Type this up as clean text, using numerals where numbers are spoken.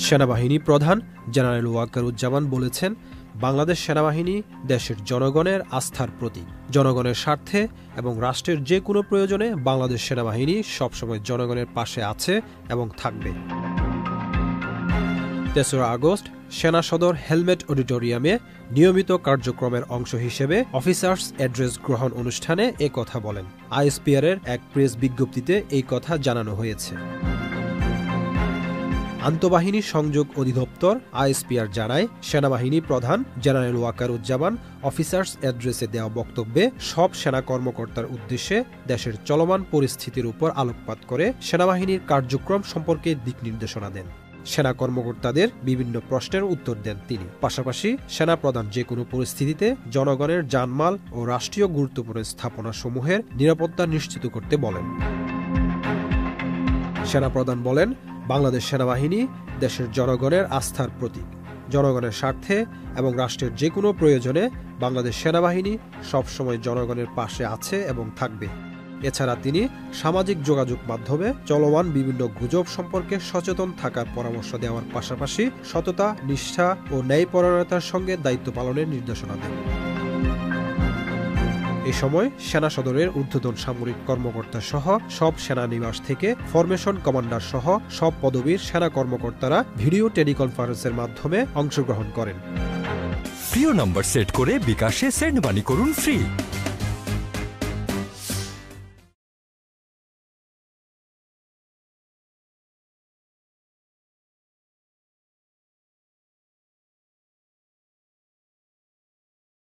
সেনাবাহিনী প্রধান জেনারেল ওয়াকারুজ্জামান বলেছেন, বাংলাদেশ সেনাবাহিনী দেশের জনগণের আস্থার প্রতীক। জনগণের স্বার্থে এবং রাষ্ট্রের যে কোনো প্রয়োজনে বাংলাদেশ সেনাবাহিনী সবসময় জনগণের পাশে আছে এবং থাকবে। ৩রা আগস্ট সেনা সদর হেলমেট অডিটোরিয়ামে নিয়মিত কার্যক্রমের অংশ হিসেবে অফিসার্স অ্যাড্রেস গ্রহণ অনুষ্ঠানে এ কথা বলেন। আইএসপিআর-এর এক প্রেস বিজ্ঞপ্তিতে এই কথা জানানো হয়েছে। আন্তঃবাহিনী সংযোগ অধিদপ্তর আইএসপিআর জানায়, সেনাবাহিনী প্রধান জেনারেল ওয়াকারুজ্জামান অফিসার্স অ্যাড্রেসে দেওয়া বক্তব্যে সব সেনা কর্মকর্তার উদ্দেশ্যে দেশের চলমান পরিস্থিতির উপর আলোকপাত করে সেনাবাহিনীর কার্যক্রম সম্পর্কে দিক নির্দেশনা দেন। সেনা কর্মকর্তাদের বিভিন্ন প্রশ্নের উত্তর দেন তিনি। পাশাপাশি সেনাপ্রধান যে কোনো পরিস্থিতিতে জনগণের জানমাল ও রাষ্ট্রীয় গুরুত্বপূর্ণ স্থাপনাসমূহের নিরাপত্তা নিশ্চিত করতে বলেন। সেনাপ্রধান বলেন, বাংলাদেশ সেনাবাহিনী দেশের জনগণের আস্থার প্রতীক। জনগণের স্বার্থে এবং রাষ্ট্রের যে কোনো প্রয়োজনে বাংলাদেশ সেনাবাহিনী সবসময় জনগণের পাশে আছে এবং থাকবে। এছাড়া তিনি সামাজিক যোগাযোগ মাধ্যমে চলমান বিভিন্ন গুজব সম্পর্কে সচেতন থাকার পরামর্শ দেওয়ার পাশাপাশি সততা, নিষ্ঠা ও ন্যায়পরায়ণতার সঙ্গে দায়িত্ব পালনের নির্দেশনা দেন। এ সময় সেনা সদরের ঊর্ধ্বতন সামরিক কর্মকর্তা সহ সব সেনানিবাস থেকে ফরমেশন কমান্ডার সহ সব পদবীর সেনা কর্মকর্তারা ভিডিও টেলিকনফারেন্সের মাধ্যমে অংশগ্রহণ করেন। প্রিয় নম্বর সেট করে বিকাশে সেন্ড মানি করুন ফ্রি।